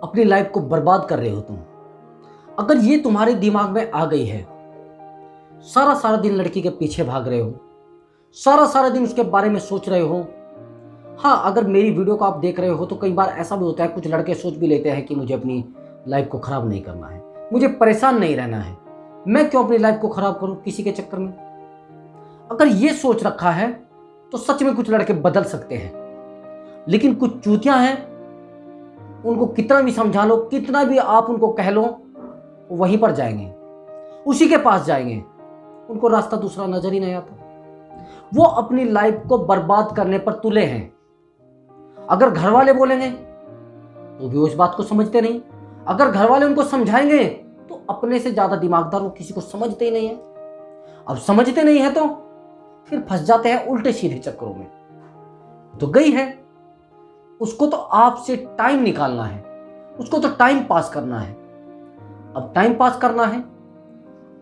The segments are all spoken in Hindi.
अपनी लाइफ को बर्बाद कर रहे हो तुम। अगर ये तुम्हारे दिमाग में आ गई है, सारा सारा दिन लड़की के पीछे भाग रहे हो, सारा सारा दिन उसके बारे में सोच रहे हो। हाँ, अगर मेरी वीडियो को आप देख रहे हो तो कई बार ऐसा भी होता है, कुछ लड़के सोच भी लेते हैं कि मुझे अपनी लाइफ को ख़राब नहीं करना है, मुझे परेशान नहीं रहना है, मैं क्यों अपनी लाइफ को ख़राब करूँ किसी के चक्कर में। अगर ये सोच रखा है तो सच में कुछ लड़के बदल सकते हैं, लेकिन कुछ चूतियां हैं, उनको कितना भी समझा लो, कितना भी आप उनको कह लो, वो वहीं पर जाएंगे, उसी के पास जाएंगे, उनको रास्ता दूसरा नजर ही नहीं आता। वो अपनी लाइफ को बर्बाद करने पर तुले हैं। अगर घर वाले बोलेंगे तो भी वो इस बात को समझते नहीं, अगर घर वाले उनको समझाएंगे तो अपने से ज्यादा दिमागदार वो किसी को समझते ही नहीं है। अब समझते नहीं है तो फिर फंस जाते हैं उल्टे सीधे चक्करों में। तो गई है, उसको तो आपसे टाइम निकालना है, उसको तो टाइम पास करना है। अब टाइम पास करना है,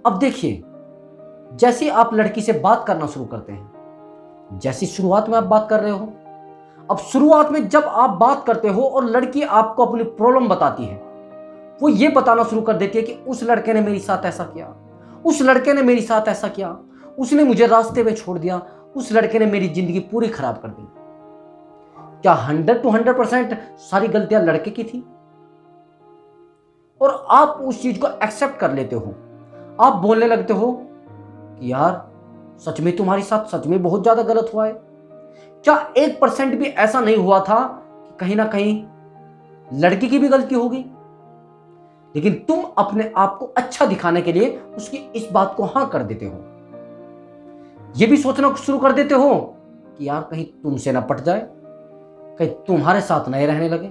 अब देखिए, जैसे आप लड़की से बात करना शुरू करते हैं, जैसी शुरुआत में आप बात कर रहे हो, अब शुरुआत में जब आप बात करते हो और लड़की आपको अपनी प्रॉब्लम बताती है, वो ये बताना शुरू कर देती है कि उस लड़के ने मेरे साथ ऐसा किया, उस लड़के ने मेरे साथ ऐसा किया, उसने मुझे रास्ते में छोड़ दिया, उस लड़के ने मेरी जिंदगी पूरी खराब कर दी। क्या 100% सारी गलतियां लड़के की थी? और आप उस चीज को एक्सेप्ट कर लेते हो, आप बोलने लगते हो कि यार सच में तुम्हारे साथ सच में बहुत ज्यादा गलत हुआ है। क्या 1% भी ऐसा नहीं हुआ था कि कहीं ना कहीं लड़की की भी गलती होगी? लेकिन तुम अपने आप को अच्छा दिखाने के लिए उसकी इस बात को हां कर देते हो। यह भी सोचना शुरू कर देते हो कि यार कहीं तुमसे ना पट जाए, कहीं तुम्हारे साथ नहीं रहने लगे।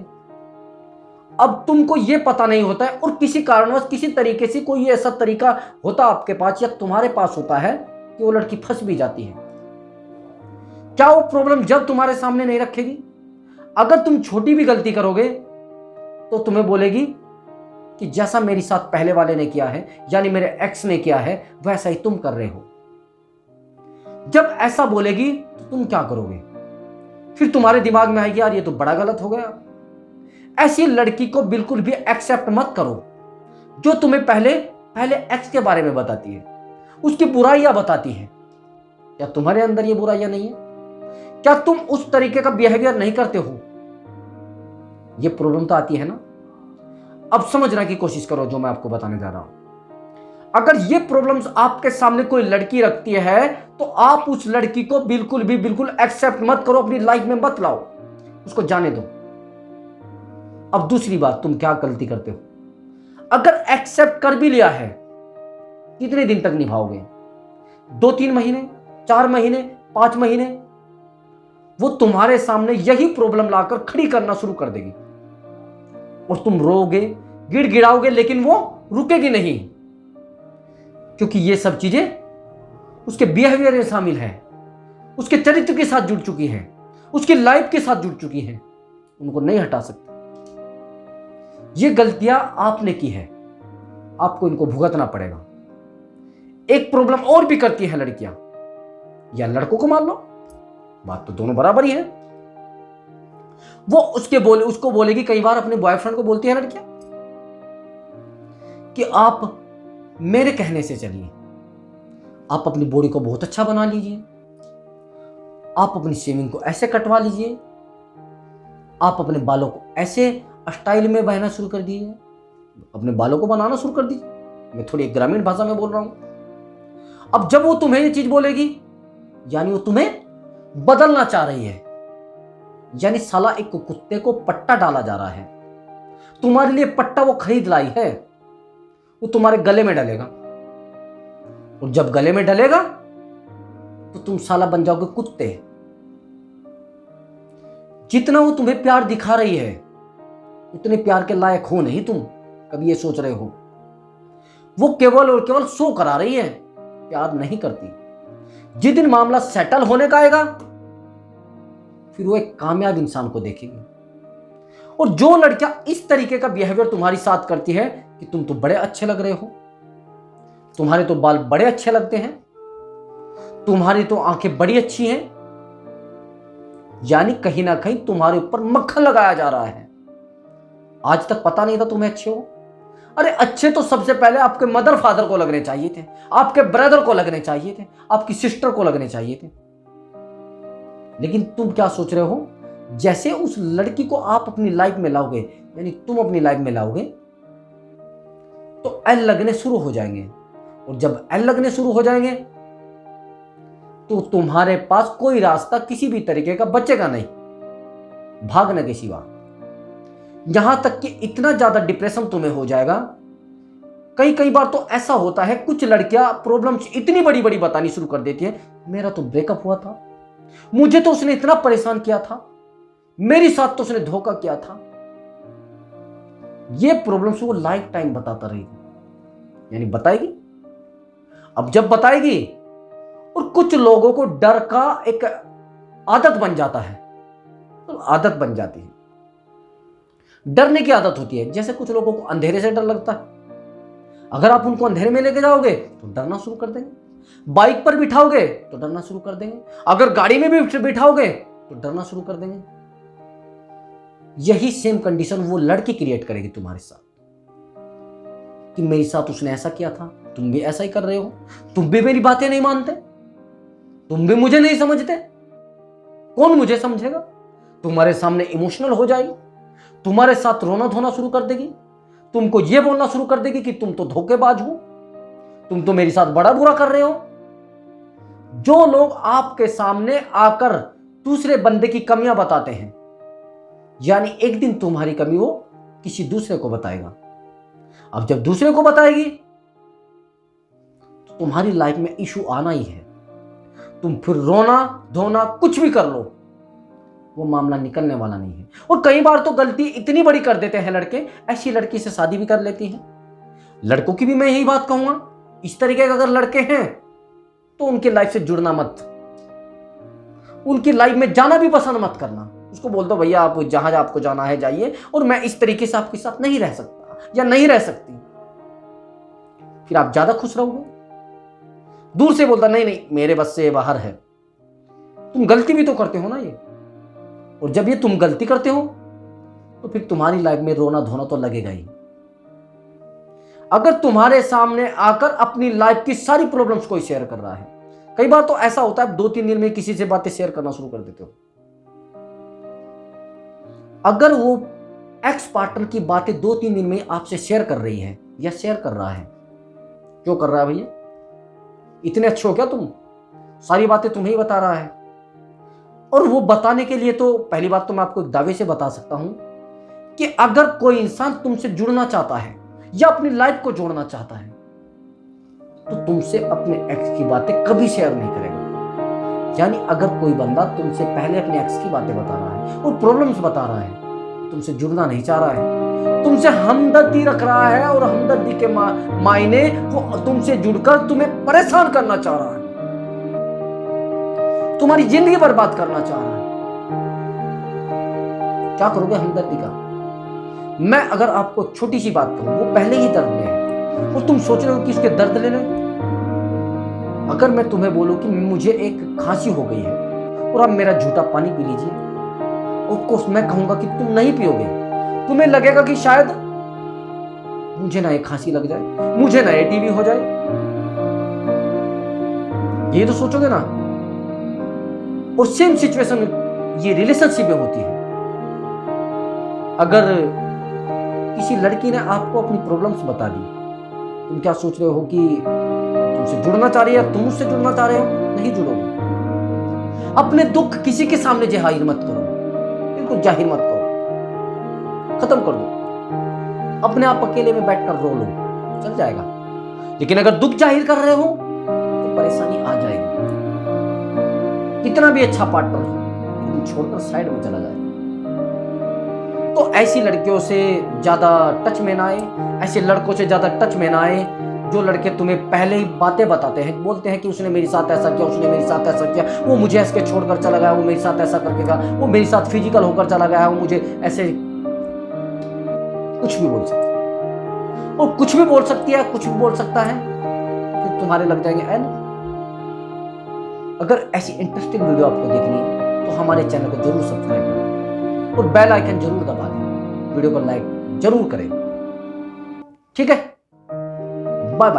अब तुमको यह पता नहीं होता है और किसी कारणवश किसी तरीके से कोई ऐसा तरीका होता आपके पास या तुम्हारे पास होता है कि वो लड़की फंस भी जाती है। क्या वो प्रॉब्लम जब तुम्हारे सामने नहीं रखेगी? अगर तुम छोटी भी गलती करोगे तो तुम्हें बोलेगी कि जैसा मेरे साथ पहले वाले ने किया है, यानी मेरे एक्स ने किया है, वैसा ही तुम कर रहे हो। जब ऐसा बोलेगी तो तुम क्या करोगे? फिर तुम्हारे दिमाग में आएगी यार ये तो बड़ा गलत हो गया। ऐसी लड़की को बिल्कुल भी एक्सेप्ट मत करो जो तुम्हें पहले एक्स के बारे में बताती है, उसकी बुराइयां बताती है। क्या तुम्हारे अंदर ये बुराइयां नहीं है? क्या तुम उस तरीके का बिहेवियर नहीं करते हो? ये प्रॉब्लम तो आती है ना। अब समझने की कोशिश करो जो मैं आपको बताने जा रहा हूं। अगर ये प्रॉब्लम्स आपके सामने कोई लड़की रखती है तो आप उस लड़की को बिल्कुल एक्सेप्ट मत करो, अपनी लाइफ में मत लाओ, उसको जाने दो। अब दूसरी बात, तुम क्या गलती करते हो? अगर एक्सेप्ट कर भी लिया है, कितने दिन तक निभाओगे? 2-3 महीने, 4 महीने, 5 महीने? वो तुम्हारे सामने यही प्रॉब्लम लाकर खड़ी करना शुरू कर देगी और तुम रोगे, गिड़गिड़ाओगे, लेकिन वो रुकेगी नहीं, क्योंकि ये सब चीजें उसके बिहेवियर में शामिल है, उसके चरित्र के साथ जुड़ चुकी है, उसकी लाइफ के साथ जुड़ चुकी है, उनको नहीं हटा सकते। ये गलतियां आपने की है, आपको इनको भुगतना पड़ेगा। एक प्रॉब्लम और भी करती है लड़कियां या लड़कों को मान लो, बात तो दोनों बराबर ही है। वो उसको बोलेगी, कई बार अपने बॉयफ्रेंड को बोलती है लड़कियां कि आप मेरे कहने से चलिए, आप अपनी बॉडी को बहुत अच्छा बना लीजिए, आप अपनी शेविंग को ऐसे कटवा लीजिए, आप अपने बालों को ऐसे स्टाइल में बहना शुरू कर दीजिए, अपने बालों को बनाना शुरू कर दीजिए। मैं थोड़ी ग्रामीण भाषा में बोल रहा हूं। अब जब वो तुम्हें ये चीज बोलेगी, यानी वो तुम्हें बदलना चाह रही है, यानी साला एक कुत्ते को पट्टा डाला जा रहा है। तुम्हारे लिए पट्टा वो खरीद लाई है, वो तुम्हारे गले में डलेगा, और जब गले में डलेगा तो तुम साला बन जाओगे कुत्ते। जितना वो तुम्हें प्यार दिखा रही है उतने प्यार के लायक हो नहीं तुम, कभी ये सोच रहे हो? वो केवल और केवल शो करा रही है, प्यार नहीं करती। जिस दिन मामला सेटल होने का आएगा फिर वो एक कामयाब इंसान को देखेगी। और जो लड़कियां इस तरीके का बिहेवियर तुम्हारी साथ करती है कि तुम तो बड़े अच्छे लग रहे हो, तुम्हारे तो बाल बड़े अच्छे लगते हैं, तुम्हारी तो आंखें बड़ी अच्छी हैं, यानी कहीं ना कहीं तुम्हारे ऊपर मक्खन लगाया जा रहा है, आज तक पता नहीं था तुम्हें अच्छे हो? अरे अच्छे तो सबसे पहले आपके मदर फादर को लगने चाहिए थे, आपके ब्रदर को लगने चाहिए थे, आपकी सिस्टर को लगने चाहिए थे। लेकिन तुम क्या सोच रहे हो, जैसे उस लड़की को आप अपनी लाइफ में लाओगे, यानी तुम अपनी लाइफ में लाओगे, तो एल लगने शुरू हो जाएंगे। और जब एल लगने शुरू हो जाएंगे तो तुम्हारे पास कोई रास्ता किसी भी तरीके का बचेगा नहीं, भागने के सिवा। यहां तक कि इतना ज्यादा डिप्रेशन तुम्हें हो जाएगा। कई बार तो ऐसा होता है, कुछ लड़कियां प्रॉब्लम्स इतनी बड़ी बड़ी बतानी शुरू कर देती है, मेरा तो ब्रेकअप हुआ था, मुझे तो उसने इतना परेशान किया था, मेरे साथ तो उसने धोखा किया था। ये प्रॉब्लम्स वो लाइफ टाइम बताता रहेगी, यानी बताएगी। अब जब बताएगी, और कुछ लोगों को डर का एक आदत बन जाता है, तो आदत बन जाती है, डरने की आदत होती है। जैसे कुछ लोगों को अंधेरे से डर लगता है, अगर आप उनको अंधेरे में लेके जाओगे तो डरना शुरू कर देंगे, बाइक पर बिठाओगे तो डरना शुरू कर देंगे, अगर गाड़ी में भी बिठाओगे तो डरना शुरू कर देंगे। यही सेम कंडीशन वो लड़की क्रिएट करेगी तुम्हारे साथ, कि मेरे साथ उसने ऐसा किया था, तुम भी ऐसा ही कर रहे हो, तुम भी मेरी बातें नहीं मानते, तुम भी मुझे नहीं समझते, कौन मुझे समझेगा। तुम्हारे सामने इमोशनल हो जाएगी, तुम्हारे साथ रोना धोना शुरू कर देगी, तुमको यह बोलना शुरू कर देगी कि तुम तो धोखेबाज हो, तुम तो मेरे साथ बड़ा बुरा कर रहे हो। जो लोग आपके सामने आकर दूसरे बंदे की कमियां बताते हैं, यानी एक दिन तुम्हारी कमी वो किसी दूसरे को बताएगा। अब जब दूसरे को बताएगी तो तुम्हारी लाइफ में इशू आना ही है। तुम फिर रोना धोना कुछ भी कर लो, वो मामला निकलने वाला नहीं है। और कई बार तो गलती इतनी बड़ी कर देते हैं लड़के, ऐसी लड़की से शादी भी कर लेती हैं। लड़कों की भी मैं यही बात कहूंगा, इस तरीके के अगर लड़के हैं तो उनकी लाइफ से जुड़ना मत, उनकी लाइफ में जाना भी पसंद मत करना। उसको बोल दो भैया आप जहां आपको जाना है जाइए, और मैं इस तरीके से आपके साथ नहीं रह सकता या नहीं रह सकती, फिर आप ज्यादा खुश रहोगे। दूर से बोलता नहीं नहीं मेरे बस से बाहर है, तुम गलती भी तो करते हो ना ये। और जब ये तुम गलती करते हो तो फिर तुम्हारी लाइफ में रोना धोना तो लगेगा ही। अगर तुम्हारे सामने आकर अपनी लाइफ की सारी प्रॉब्लम्स को शेयर कर रहा है, कई बार तो ऐसा होता है 2-3 दिन में किसी से बातें शेयर करना शुरू कर देते हो। अगर वो एक्स पार्टनर की बातें 2-3 दिन में आपसे शेयर कर रही है या शेयर कर रहा है, क्यों कर रहा है भैया? इतने अच्छे हो क्या तुम? सारी बातें तुम्हें ही बता रहा है। और वो बताने के लिए तो पहली बात तो मैं आपको एक दावे से बता सकता हूं कि अगर कोई इंसान तुमसे जुड़ना चाहता है या अपनी लाइफ को जोड़ना चाहता है तो तुमसे अपने एक्स की बातें कभी शेयर नहीं करेगा। यानी अगर कोई बंदा तुमसे पहले अपने एक्स की बातें बता रहा है और प्रॉब्लम्स बता रहा है, तुमसे जुड़ना नहीं चाह रहा है, तुमसे हमदर्दी रख रहा है, और हमदर्दी के मायने वो तुमसे जुड़कर तुम्हें परेशान करना चाह रहा है, तुम्हारी जिंदगी बर्बाद करना चाह रहा है, क्या करोगे हमदर्दी का? मैं अगर आपको छोटी सी बात कहूं, वो पहले ही दर्द में है और तुम सोच रहे हो कि इसके दर्द ले लो। अगर मैं तुम्हें बोलूं कि मुझे एक खांसी हो गई है और आप मेरा झूठा पानी पी लीजिए, और मैं कहूंगा कि तुम नहीं पियोगे, तुम्हें लगेगा कि शायद मुझे ना एक खांसी लग जाए, मुझे ना ये टीबी हो जाए, ये तो सोचोगे ना। और सेम सिचुएशन ये रिलेशनशिप में होती है। अगर किसी लड़की ने आपको अपनी प्रॉब्लम्स बता दी, तुम क्या सोच रहे हो कि तुमसे जुड़ना चाह रही है, तुम उससे जुड़ना चाह रहे हो? नहीं जुड़ोगे। अपने दुख किसी के सामने जाहिर मत करो, बिल्कुल जाहिर मत करो, खत्म कर दो। अपने आप अकेले में बैठकर रो लो, चल जाएगा। लेकिन अगर दुख जाहिर कर रहे हो तो परेशानी आ जाएगी। कितना भी अच्छा पार्टनर हो, लेकिन छोड़कर साइड में चला जाए। तो ऐसी लड़कियों से ज्यादा टच में ना आए, ऐसे लड़कों से ज्यादा टच में ना आए जो लड़के तुम्हें पहले ही बातें बताते हैं, बोलते हैं कि उसने मेरे साथ ऐसा किया, उसने मेरे साथ ऐसा किया, वो मुझे ऐसे छोड़कर चला गया, वो मेरे साथ ऐसा करके गया, वो मेरे साथ फिजिकल होकर चला गया, वो मुझे ऐसे कुछ भी बोल सकती है। और कुछ भी बोल सकती है, कुछ भी बोल सकता है, फिर तुम्हारे लग जाएंगे एन। अगर ऐसी इंटरेस्टिंग वीडियो आपको देखनी है तो हमारे चैनल को जरूर सब्सक्राइब करें और बेल आइकन जरूर दबा दें, वीडियो को लाइक जरूर करें। ठीक है, बाय बाय।